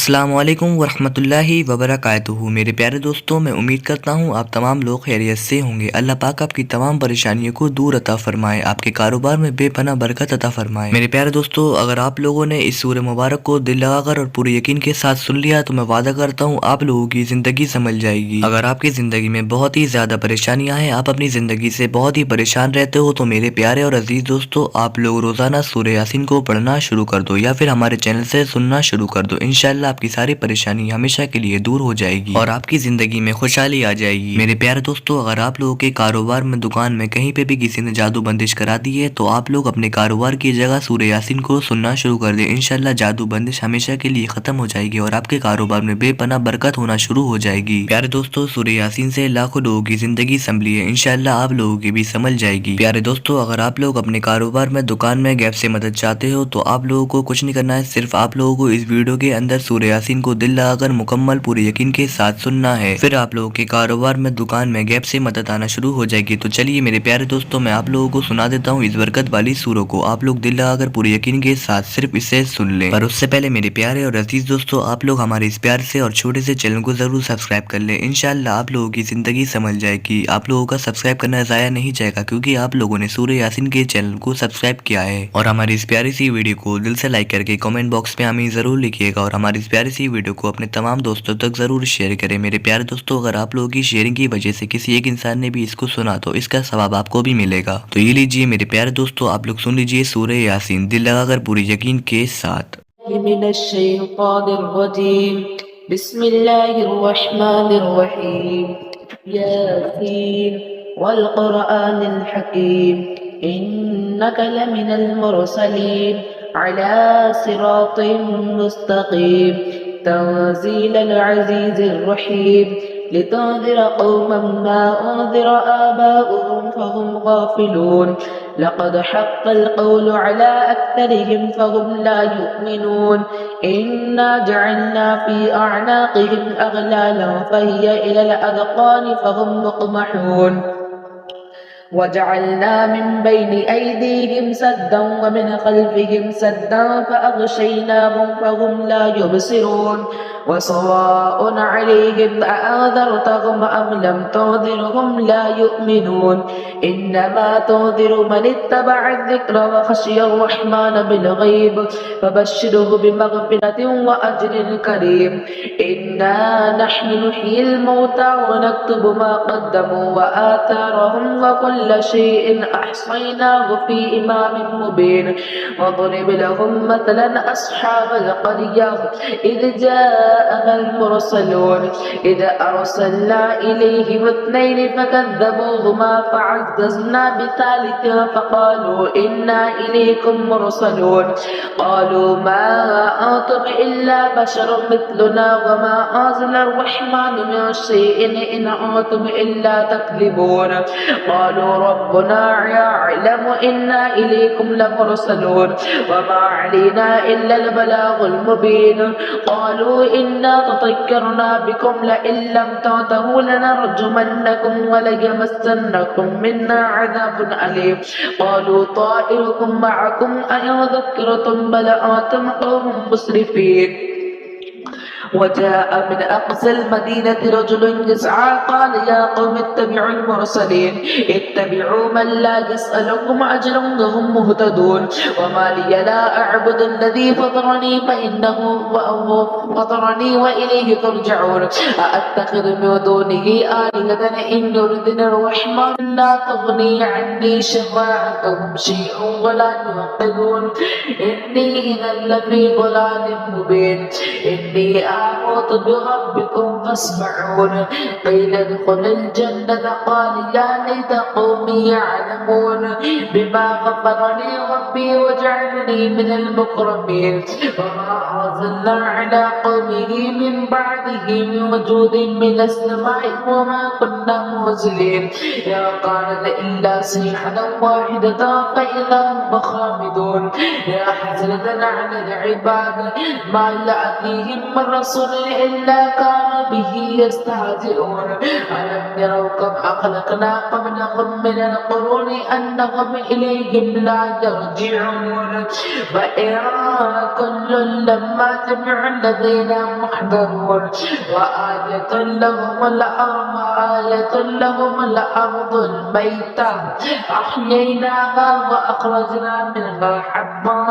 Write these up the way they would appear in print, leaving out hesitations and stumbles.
अस्सलामुअलैकुम वरहमतुल्लाहि वबरकातुहू। मेरे प्यारे दोस्तों, मैं उम्मीद करता हूँ आप तमाम लोग खैरियत से होंगे। अल्लाह पाक आपकी तमाम परेशानियों को दूर अता फरमाए, आपके कारोबार में बेपनाह बरकत अता फरमाए। मेरे प्यारे दोस्तों, अगर आप लोगों ने इस सूरह मुबारक को दिल लगाकर और पूरे यकीन के साथ सुन लिया तो मैं वादा करता हूँ आप लोगों की ज़िंदगी संभल जाएगी। अगर आपकी ज़िंदगी में बहुत ही ज़्यादा परेशानियाँ हैं, आप अपनी ज़िंदगी से बहुत ही परेशान रहते हो, तो मेरे प्यारे और अजीज़ दोस्तों, आप लोग रोज़ाना सूरह यासीन को पढ़ना शुरू कर दो या फिर हमारे चैनल से सुनना शुरू कर दो। इंशाल्लाह आपकी सारी परेशानी हमेशा के लिए दूर हो जाएगी और आपकी ज़िंदगी में खुशहाली आ जाएगी। मेरे प्यारे दोस्तों, अगर आप लोगों के कारोबार में, दुकान में, कहीं पे भी किसी ने जादू बंदिश करा दी है तो आप लोग अपने कारोबार की जगह सूरह यासीन को सुनना शुरू कर दें। इंशाल्लाह जादू बंदिश हमेशा के लिए खत्म हो जाएगी और आपके कारोबार में बेपनाह बरकत होना शुरू हो जाएगी। प्यारे दोस्तों, सूरह यासीन से लाखों लोगों की जिंदगी संभली है, इंशाल्लाह आप लोगों की भी संभल जाएगी। प्यारे दोस्तों, अगर आप लोग अपने कारोबार में, दुकान में गैप से मदद चाहते हो तो आप लोगों को कुछ नहीं करना है, सिर्फ आप लोगों को इस वीडियो के अंदर सूरह यासीन को दिल लगाकर मुकम्मल पूरे यकीन के साथ सुनना है। फिर आप लोगों के कारोबार में, दुकान में गैप से मदद आना शुरू हो जाएगी। तो चलिए मेरे प्यारे दोस्तों, मैं आप लोगों को सुना देता हूँ इस बरकत वाली सूरों को। आप लोग दिल लगाकर पूरे यकीन के साथ सिर्फ इसे सुन लें। पर उससे पहले मेरे प्यारे और अजीज दोस्तों, आप लोग हमारे इस प्यार से और छोटे से चैनल को जरूर सब्सक्राइब कर लें। इंशाल्लाह आप लोगों की जिंदगी संभल जाएगी। आप लोगों का सब्सक्राइब करना जाया नहीं जाएगा क्योंकि आप लोगों ने सूरह यासीन के चैनल को सब्सक्राइब किया है। और हमारी इस प्यारी सी वीडियो को दिल से लाइक करके कमेंट बॉक्स में हमें जरूर लिखिएगा और हमारी इस प्यारी सी वीडियो को अपने तमाम दोस्तों तक जरूर शेयर करें। मेरे प्यारे दोस्तों, अगर आप लोगों की शेयरिंग की वजह से किसी एक इंसान ने भी इसको सुना तो इसका सवाब आपको भी मिलेगा। तो ये लीजिए मेरे प्यारे दोस्तों, आप लोग सुन लीजिए सूरह यासीन दिल लगाकर पूरे यकीन के साथ। बिस्मिल्लाहिर्रहमानिर्रहीम। यासीन वल क़ुरआनिल हकीम इन्नका लमिनल मुरसलीन अला सिरातिम मुस्तक़ीम तंज़ीलल अज़ीज़िर रहीम लितुन्ज़िर क़ौमन मा उन्ज़िर आबाउहुम फ़हुम गाफ़िलून लक़द हक़्क़ल क़ौलु अला अक्तरिहिम फ़हुम ला युमिनून इन्ना जअलना फ़ी अअनाक़िहिम अग़लालन फ़हिय इलल अज़क़ानि फ़हुम मुक़महून वजअलना मिन बैनि ऐदीहिम सद्दन वमिन खल्फिहिम सद्दन फ़अग़शयनाहुम फ़हुम ला युबसिरून वसवाअन अलैहिम अअन्ज़रतहुम अम लम तुन्ज़िरहुम ला युमिनून इन्नमा तुन्ज़िरु मन इत्तबअ अज़्ज़िक्र वख़शिय अर्रहमान बिलग़ैब फ़बश्शिरहु बिमग़फ़िरतिन वअज्रिन करीम इन्ना नहनु नुह्यिल मौता वनक्तुबु मा क़द्दमू वआथारहुम वकुल्ल शैइन अहसैनाहु फ़ी इमामिन मुबीन वضرب لهم مثلا أصحاب القرية إذ جاءها المرسلون إذ أرسلنا إليهم اثنين فكذبوهما فعززنا بثالث فقالوا إنا إليكم مرسلون قالوا ما أنتم إلا بشر مثلنا وما أنزل الرحمن من شيء إن أنتم إلا تكذبون قالوا ربنا يعلم إنا إليكم لمرسلون وما علينا إلا البلاغ المبين قالوا إنا تطيرنا بكم لئن لم تنتهوا لنرجمنكم وليمسنكم منا عذاب أليم قالوا طائركم معكم أئن ذكرتم بل أنتم قوم مسرفين وجاء من أقصى المدينة رجل يسعى قال يا قوم اتبعوا المرسلين اتبعوا من لا يسألكم أجرا وهم مهتدون وما لي لا أعبد الذي فطرني فإنه فطرني وإليه ترجعون أأتخذ من دونه آلهة إن يردني الرحمن لا تغني عني شفاعتهم شيئا ولا ينقذون إني إذا لفي ضلال مبين إني آمنت بربكم فاسمعون قيل ادخل الجنة قال يا ليت قومي يعلمون بما غفر لي ربي وجعلني من المكرمين وما أرسلنا على قومه من بعده من وجود من السماء وما كنا مرسلين يا قالت إلا صيحة واحدة فإذا هم خامدون يا حسرة على العباد ما يأتيهم من رسول إلا كانوا به يستهزئون ألم يروا كم أخلقنا قبلهم من القرون أنهم إليهم لا يرجعون وإن كل لما جميع الذين محضرون وآية لهم الأرض الميتة أحييناها وأخرجنا منها حبا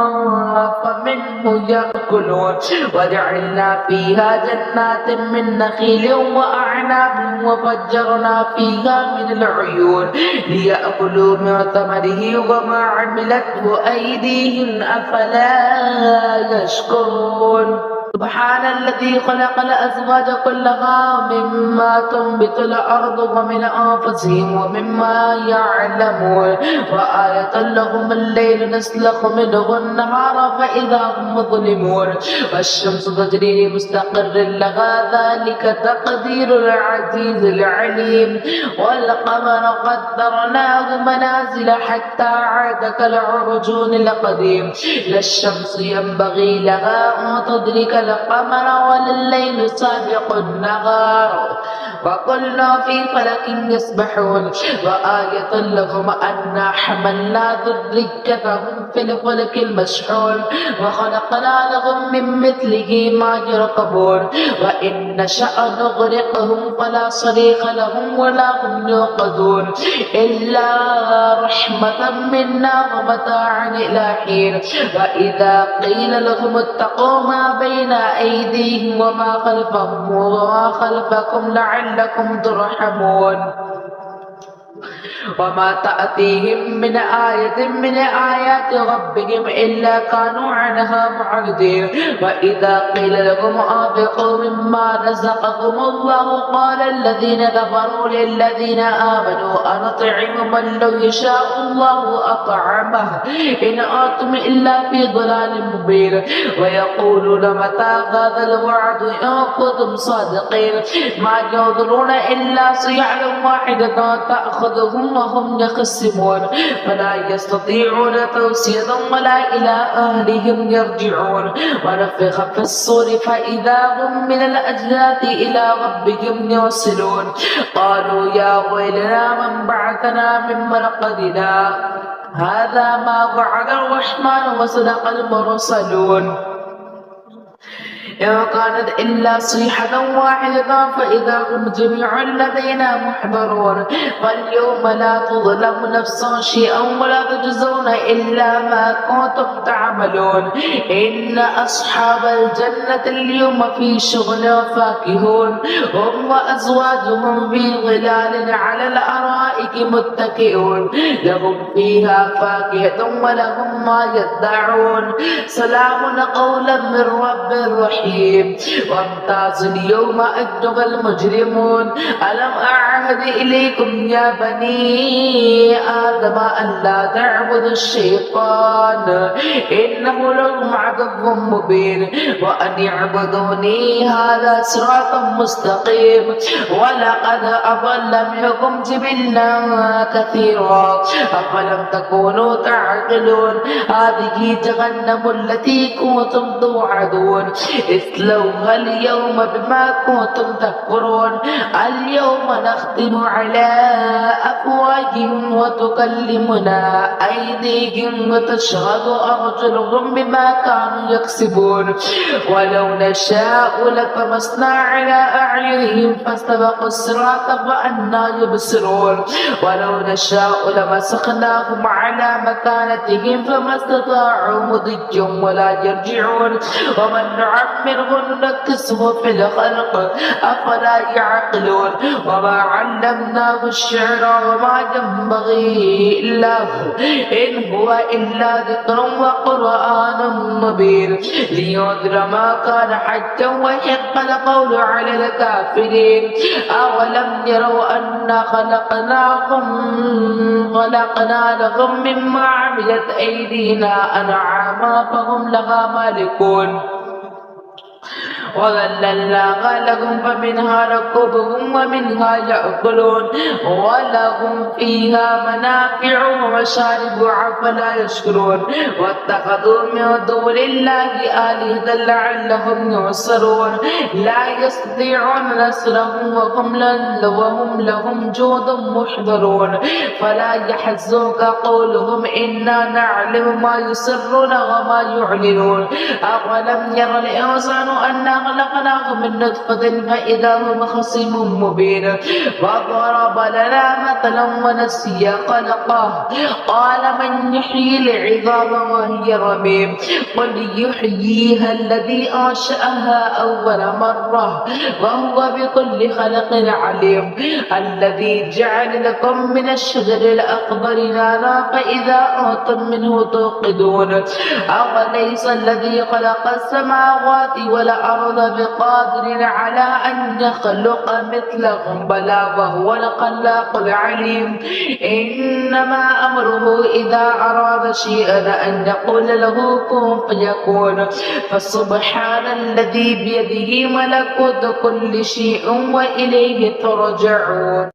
فمنه يأكلون وجعلنا فيها جنات من نخيل وأعناب وفجرنا فيها من العيون ليأكلوا من ثمره وما عملته أيديهم أفلا يشكرون سبحان الذي خلق الأزواج كلها مما تنبت الأرض ومن أنفسهم ومما يعلمون وآية لهم الليل نسلخ منه النهار فإذا هم مظلمون والشمس تجري لمستقر لها ذلك تقدير العزيز العليم والقمر قدرناه منازل حتى عاد كالعرجون القديم لا الشمس ينبغي لها أن تدرك القمر ولا الليل سابق النهار وكل في فلك يسبحون وآية لهم أنا حملنا ذريتهم في الفلك المشحون وخلقنا لهم من مثله ما يركبون وإن نشأ نغرقهم فلا صريخ لهم ولا هم يوقظون إلا رحمة منا ومتاعا إلى حين وإذا قيل لهم اتقوا ما بين أيديهم وما خلفكم لعلكم ترحمون وما تأتيهم من آية من آيات ربهم إلا كانوا عنها معرضين وإذا قيل لهم أنفقوا مما رزقكم الله قال الذين كفروا للذين آمنوا أنطعم من لو يشاء الله أطعمه إن أنتم إلا في ضلال مبين ويقولون متى هذا الوعد إن كنتم صادقين ما ينظرون إلا صيحة واحدة تأخذهم وهم يخصمون فلا يستطيعون توصية ولا إلى أهلهم يرجعون ونفخ في الصور فإذا هم من الأجداث إلى ربهم يوصلون قالوا يا ويلنا من بعثنا من مرقدنا هذا ما وعد الرحمن وصدق المرسلون إن كانت إلا صيحة واحدة فإذا هم جميع لدينا محضرون فاليوم لا تظلم نفس شيئا ولا تجزون إلا ما كنتم تعملون إن أصحاب الجنة اليوم في شغل فاكهون هم وأزواجهم في ظلال على الأرائك متكئون لهم فيها فاكهة ولهم ما يدعون سلام قولا من رب رحيم وامتاز اليوم أيها المجرمون ألم أعهد إليكم يا بني آدم أن لا تعبدوا الشيطان إنه لكم عدو مبين وأن يعبدوني هذا صراط مستقيم ولقد أضل منكم جبلا كثيرا أفلم تكونوا تعقلون هذه جهنم التي كنتم توعدون اصلوها اليوم بما كنتم تكفرون اليوم نختم على أفواههم وتكلمنا أيديهم وتشهد أرجلهم بما كانوا يكسبون ولو نشاء لطمسنا على أعينهم فاستبقوا الصراط فأنى يبصرون ولو نشاء لمسخناهم على مكانتهم فما استطاعوا مضيا ولا يرجعون ومن نعمره ننكسه في الخلق أفلا يعقلون وما علمناه الشعر وما ينبغي له إن هو إلا ذكر وقرآن مبين لينذر ما كان حجا ويحق القول على الكافرين أولم يروا أنا خلقنا لهم مما عملت أيدينا أنعاما فهم لها مالكون وذللناها لهم فمنها ركوبهم ومنها يأكلون ولهم فيها منافع ومشارب أفلا يشكرون واتخذوا من دون الله آلهة لعلهم ينصرون لا يستطيعون نصرهم وهم لهم جند محضرون فلا يحزنك قولهم إنا نعلم ما يسرون وما يعلنون أولم ير الإنسان أنا خلقناه من نطفة فإذا هو خصيم مبين وضرب لنا مثلا ونسي خلقه قال من يحيي العظام وهي رميم قل يحييها الذي أنشأها أول مرة وهو بكل خلق عليم الذي جعل لكم من الشجر الأخضر نارا فإذا أنتم منه توقدون أوليس الذي خلق السماوات والأرض بقادر على أن يخلق مثلهم بلى وهو الخلاق العليم إنما أمره إذا أراد شيئا أن يقول له كن فيكون فسبحان الذي بيده ملكوت كل شيء وإليه ترجعون